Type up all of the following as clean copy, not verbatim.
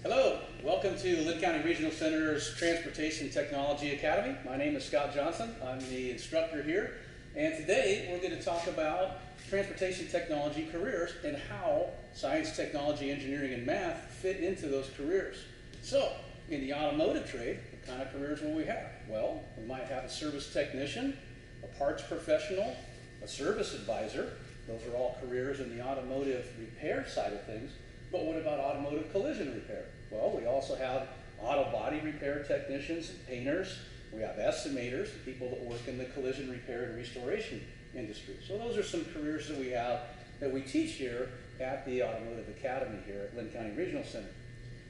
Hello, welcome to Linn County Regional Center's Transportation Technology Academy. My name is Scott Johnson. I'm the instructor here, and today we're going to talk about transportation technology careers and how science, technology, engineering, and math fit into those careers. So, in the automotive trade, what kind of careers will we have? Well, we might have a service technician, a parts professional, a service advisor. Those are all careers in the automotive repair side of things. But what about automotive collision repair? Well, we also have auto body repair technicians and painters. We have estimators, people that work in the collision repair and restoration industry. So those are some careers that we have that we teach here at the Automotive Academy here at Linn County Regional Center.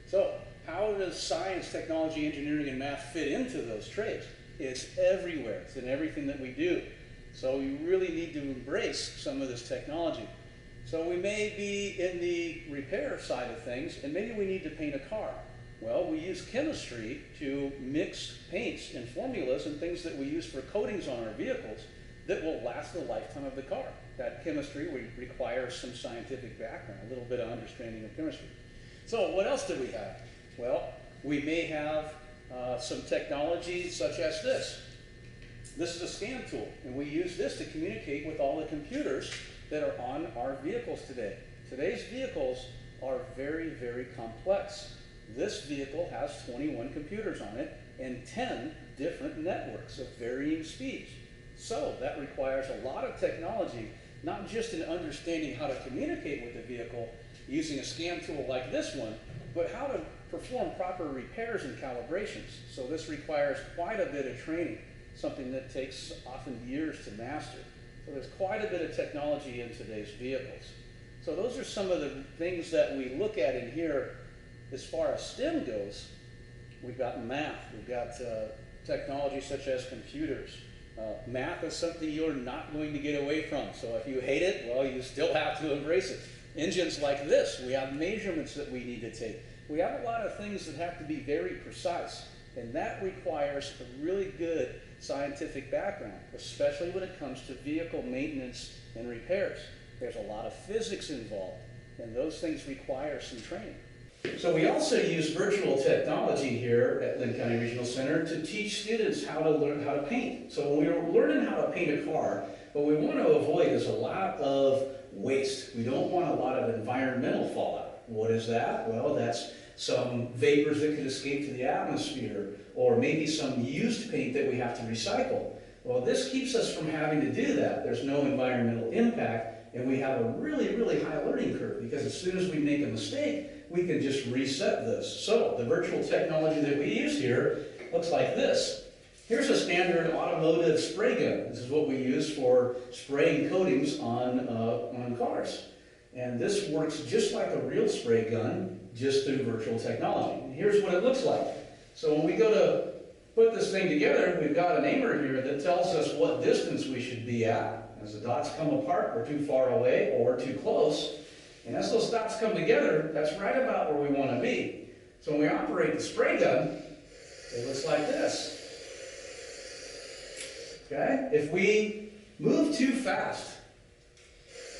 So how does science, technology, engineering, and math fit into those trades? It's everywhere. It's in everything that we do. So we really need to embrace some of this technology. So we may be in the repair side of things, and maybe we need to paint a car. Well, we use chemistry to mix paints and formulas and things that we use for coatings on our vehicles that will last the lifetime of the car. That chemistry requires some scientific background, a little bit of understanding of chemistry. So what else do we have? Well, we may have some technology such as this. This is a scan tool, and we use this to communicate with all the computers that are on our vehicles today. Today's vehicles are very, very complex. This vehicle has 21 computers on it and 10 different networks of varying speeds. So that requires a lot of technology, not just in understanding how to communicate with the vehicle using a scan tool like this one, but how to perform proper repairs and calibrations. So this requires quite a bit of training, something that takes often years to master. So there's quite a bit of technology in today's vehicles. So those are some of the things that we look at in here as far as STEM goes. We've got math, we've got technology such as computers. Math is something you're not going to get away from. So if you hate it, well, you still have to embrace it. Engines like this, we have measurements that we need to take. We have a lot of things that have to be very precise, and that requires a really good scientific background, especially when it comes to vehicle maintenance and repairs. There's a lot of physics involved, and those things require some training. So we also use virtual technology here at Linn County Regional Center to teach students how to learn how to paint. So when we're learning how to paint a car, what we want to avoid is a lot of waste. We don't want a lot of environmental fallout. What is that? Well, that's some vapors that could escape to the atmosphere, or maybe some used paint that we have to recycle. Well, this keeps us from having to do that. There's no environmental impact, and we have a really, really high learning curve, because as soon as we make a mistake, we can just reset this. So the virtual technology that we use here looks like this. Here's a standard automotive spray gun. This is what we use for spraying coatings on cars. And this works just like a real spray gun, just through virtual technology. And here's what it looks like. So when we go to put this thing together, we've got an aimer here that tells us what distance we should be at. As the dots come apart, we're too far away or too close. And as those dots come together, that's right about where we want to be. So when we operate the spray gun, it looks like this. Okay? If we move too fast,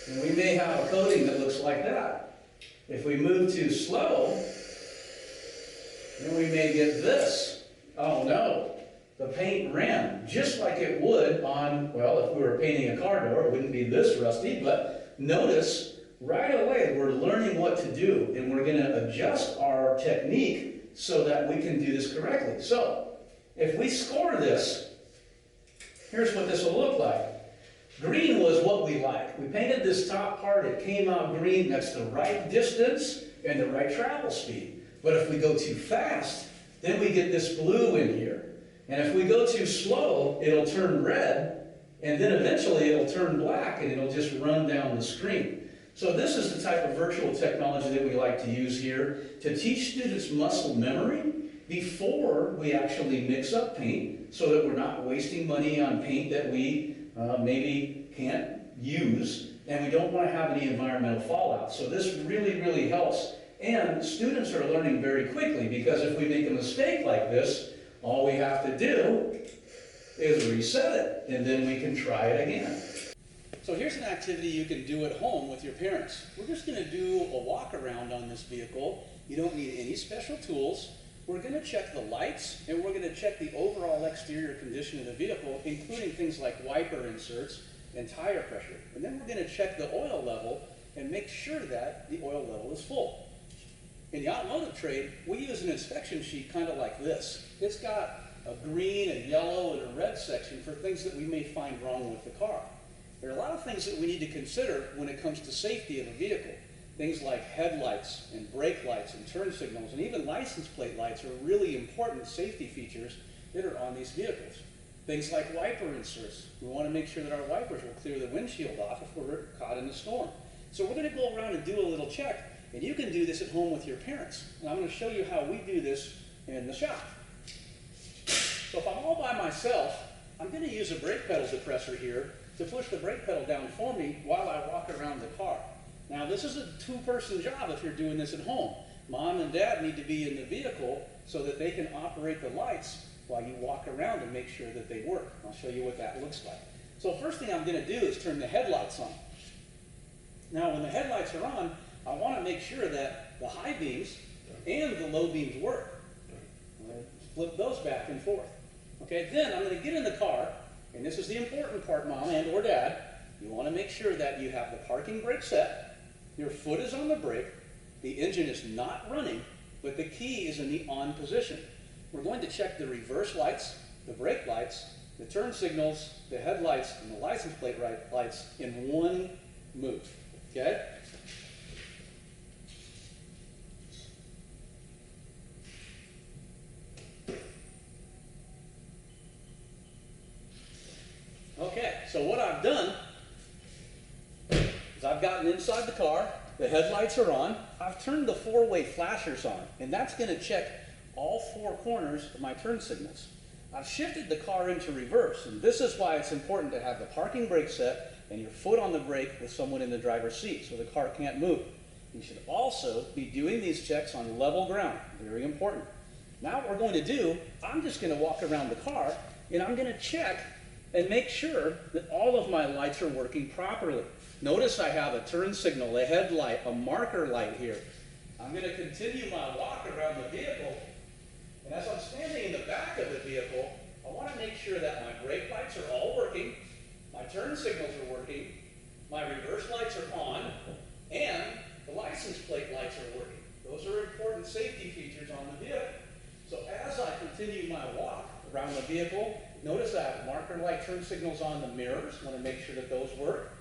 then we may have a coating that looks like that. If we move too slow, then we may get this. Oh no, the paint ran just like it would on, well, if we were painting a car door, it wouldn't be this rusty, but notice right away we're learning what to do, and we're going to adjust our technique so that we can do this correctly. So if we score this, here's what this will look like. Green was what we like. We painted this top part, it came out green. That's the right distance and the right travel speed. But if we go too fast, then we get this blue in here. And if we go too slow, it'll turn red, and then eventually it'll turn black, and it'll just run down the screen. So this is the type of virtual technology that we like to use here to teach students muscle memory before we actually mix up paint, so that we're not wasting money on paint that we maybe can't use, and we don't want to have any environmental fallout. So this really, really helps. And students are learning very quickly, because if we make a mistake like this, all we have to do is reset it, and then we can try it again. So here's an activity you can do at home with your parents. We're just going to do a walk around on this vehicle You don't need any special tools. We're going to check the lights, and we're going to check the overall exterior condition of the vehicle, including things like wiper inserts and tire pressure. And then we're going to check the oil level and make sure that the oil level is full. In the automotive trade, we use an inspection sheet kind of like this. It's got a green, a yellow, and a red section for things that we may find wrong with the car. There are a lot of things that we need to consider when it comes to safety of a vehicle. Things like headlights and brake lights and turn signals and even license plate lights are really important safety features that are on these vehicles. Things like wiper inserts. We want to make sure that our wipers will clear the windshield off if we're caught in a storm. So we're going to go around and do a little check, and you can do this at home with your parents. And I'm going to show you how we do this in the shop. So if I'm all by myself, I'm going to use a brake pedal depressor here to push the brake pedal down for me while I walk around the car. Now, this is a two-person job if you're doing this at home. Mom and Dad need to be in the vehicle so that they can operate the lights while you walk around and make sure that they work. I'll show you what that looks like. So first thing I'm going to do is turn the headlights on. Now, when the headlights are on, I want to make sure that the high beams and the low beams work. I'm going to flip those back and forth. Okay, then I'm going to get in the car, and this is the important part, Mom and or Dad. You want to make sure that you have the parking brake set. Your foot is on the brake, the engine is not running, but the key is in the on position. We're going to check the reverse lights, the brake lights, the turn signals, the headlights, and the license plate lights in one move, okay? Okay, so what I've done I've gotten inside the car, the headlights are on, I've turned the four-way flashers on, and that's going to check all four corners of my turn signals. I've shifted the car into reverse, and this is why it's important to have the parking brake set and your foot on the brake with someone in the driver's seat so the car can't move. You should also be doing these checks on level ground, very important. Now what we're going to do, I'm just going to walk around the car, and I'm going to check and make sure that all of my lights are working properly. Notice I have a turn signal, a headlight, a marker light here. I'm going to continue my walk around the vehicle, and as I'm standing in the back of the vehicle, I want to make sure that my brake lights are all working, my turn signals are working, my reverse lights are on, and the license plate lights are working. Those are important safety features on the vehicle. So as I continue my walk around the vehicle, notice I have marker light turn signals on the mirrors. I want to make sure that those work.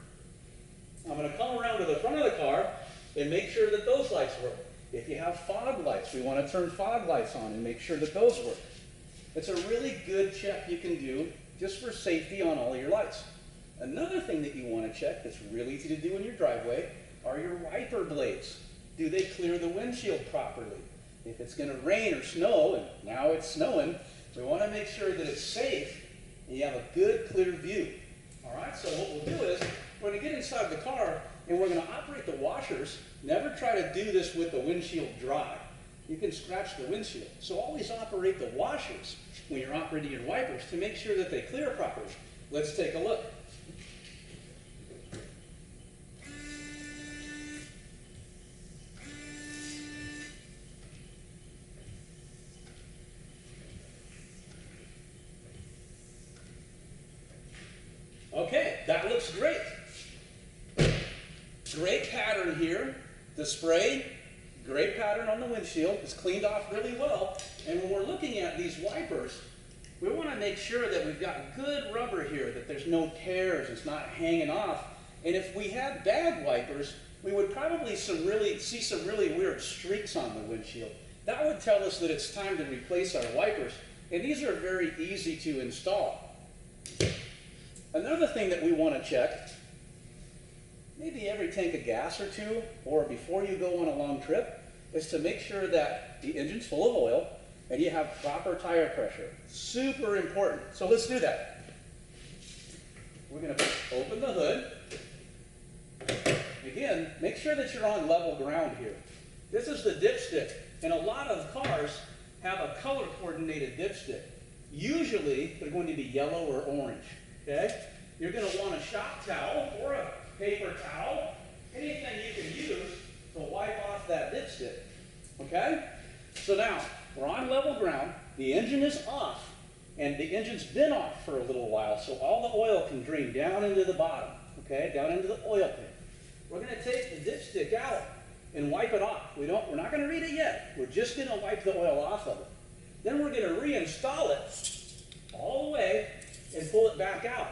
I'm going to come around to the front of the car and make sure that those lights work. If you have fog lights, we want to turn fog lights on and make sure that those work. It's a really good check you can do just for safety on all your lights. Another thing that you want to check that's really easy to do in your driveway are your wiper blades. Do they clear the windshield properly? If it's going to rain or snow, and now it's snowing, we want to make sure that it's safe and you have a good, clear view. All right, so what we'll do is we're going to get inside the car and we're going to operate the washers. Never try to do this with the windshield dry. You can scratch the windshield. So always operate the washers when you're operating your wipers to make sure that they clear properly. Let's take a look. Okay, that looks great. Great pattern here. The spray, great pattern on the windshield. It's cleaned off really well. And when we're looking at these wipers, we want to make sure that we've got good rubber here, that there's no tears, it's not hanging off. And if we had bad wipers, we would probably see some really weird streaks on the windshield. That would tell us that it's time to replace our wipers. And these are very easy to install. Another thing that we want to check, maybe every tank of gas or two, or before you go on a long trip, is to make sure that the engine's full of oil and you have proper tire pressure. Super important. So let's do that. We're going to open the hood. Again, make sure that you're on level ground here. This is the dipstick, and a lot of cars have a color-coordinated dipstick. Usually, they're going to be yellow or orange. Okay? You're going to want a shop towel or a paper towel, anything you can use to wipe off that dipstick. Okay? So now, we're on level ground, the engine is off, and the engine's been off for a little while, so all the oil can drain down into the bottom, okay, down into the oil pan. We're going to take the dipstick out and wipe it off. We're not going to read it yet. We're just going to wipe the oil off of it. Then we're going to reinstall it all the way and pull it back out.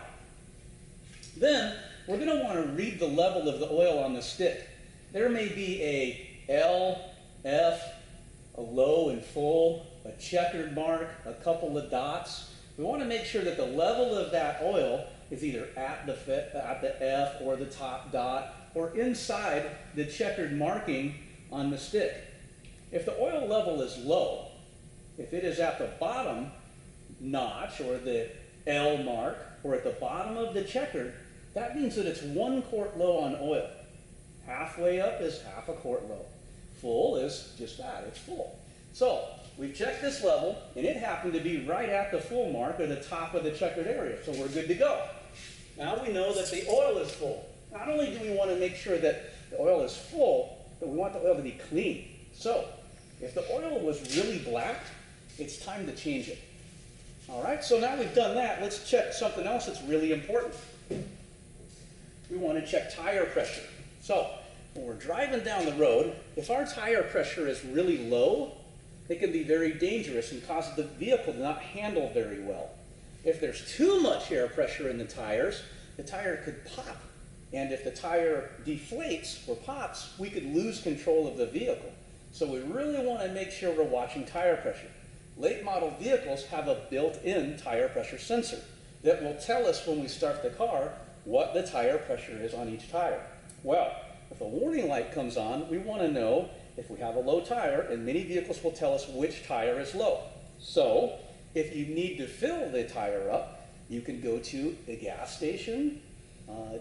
Then we're going to want to read the level of the oil on the stick. There may be a L, F, a low and full, a checkered mark, a couple of dots. We want to make sure that the level of that oil is either at the F or the top dot or inside the checkered marking on the stick. If the oil level is low, if it is at the bottom notch or the L mark or at the bottom of the checkered, that means that it's 1 quart low on oil. Halfway up is half a quart low. Full is just that, it's full. So we've checked this level, and it happened to be right at the full mark or the top of the checkered area, so we're good to go. Now we know that the oil is full. Not only do we want to make sure that the oil is full, but we want the oil to be clean. So if the oil was really black, it's time to change it. All right, so now we've done that, let's check something else that's really important. We want to check tire pressure. So when we're driving down the road, if our tire pressure is really low, it can be very dangerous and cause the vehicle to not handle very well. If there's too much air pressure in the tires, the tire could pop. And if the tire deflates or pops, we could lose control of the vehicle. So we really want to make sure we're watching tire pressure. Late model vehicles have a built-in tire pressure sensor that will tell us when we start the car what the tire pressure is on each tire. Well, if a warning light comes on, we want to know if we have a low tire, and many vehicles will tell us which tire is low. So if you need to fill the tire up, you can go to a gas station.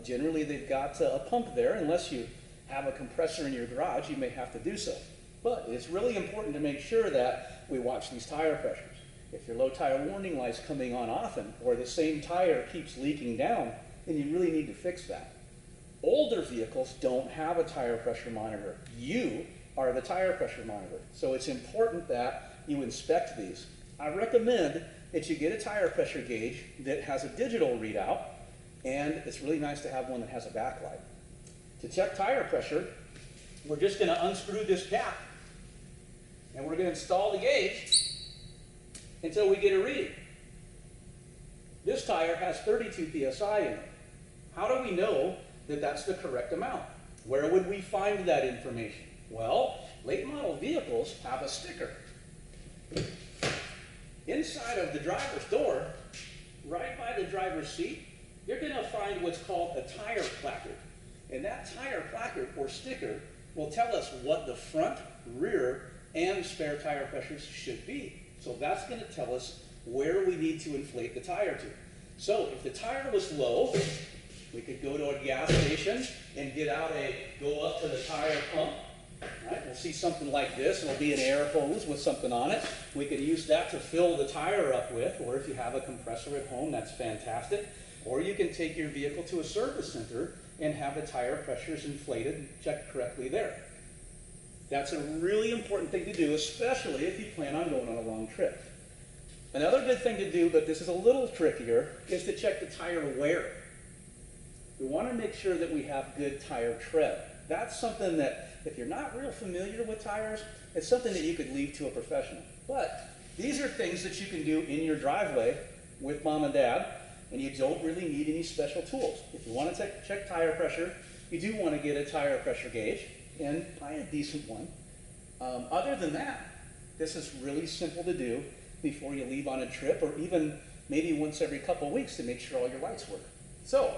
Generally, they've got a pump there. Unless you have a compressor in your garage, you may have to do so. But it's really important to make sure that we watch these tire pressures. If your low tire warning light's coming on often, or the same tire keeps leaking down, then you really need to fix that. Older vehicles don't have a tire pressure monitor. You are the tire pressure monitor. So it's important that you inspect these. I recommend that you get a tire pressure gauge that has a digital readout, and it's really nice to have one that has a backlight. To check tire pressure, we're just going to unscrew this cap, and we're going to install the gauge until we get a reading. This tire has 32 psi in it. How do we know that that's the correct amount? Where would we find that information? Well, late model vehicles have a sticker. Inside of the driver's door, right by the driver's seat, you're going to find what's called a tire placard. And that tire placard or sticker will tell us what the front, rear, and spare tire pressures should be. So that's going to tell us where we need to inflate the tire to. So if the tire was low, we could go to a gas station and go up to the tire pump. Right? We'll see something like this. It'll be an air hose with something on it. We could use that to fill the tire up with, or if you have a compressor at home, that's fantastic. Or you can take your vehicle to a service center and have the tire pressures inflated and checked correctly there. That's a really important thing to do, especially if you plan on going on a long trip. Another good thing to do, but this is a little trickier, is to check the tire wear. We want to make sure that we have good tire tread. That's something that, if you're not real familiar with tires, it's something that you could leave to a professional. But these are things that you can do in your driveway with mom and dad, and you don't really need any special tools. If you want to check tire pressure, you do want to get a tire pressure gauge and buy a decent one. Other than that, this is really simple to do before you leave on a trip, or even maybe once every couple of weeks to make sure all your lights work. So,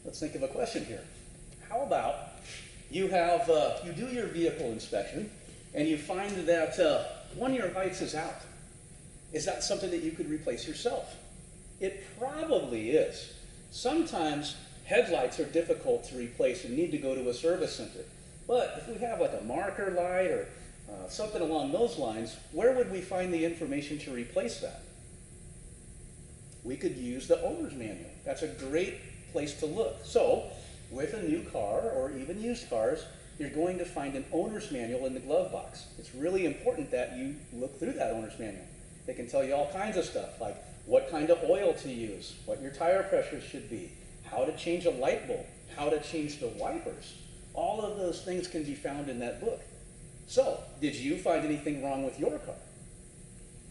let's think of a question here. How about you do your vehicle inspection and you find that one of your lights is out? Is that something that you could replace yourself? It probably is. Sometimes headlights are difficult to replace and need to go to a service center. But if we have like a marker light or something along those lines, where would we find the information to replace that? We could use the owner's manual. That's a great place to look. So, with a new car or even used cars, you're going to find an owner's manual in the glove box. It's really important that you look through that owner's manual. They can tell you all kinds of stuff, like what kind of oil to use, what your tire pressure should be, how to change a light bulb, how to change the wipers. All of those things can be found in that book. So, did you find anything wrong with your car?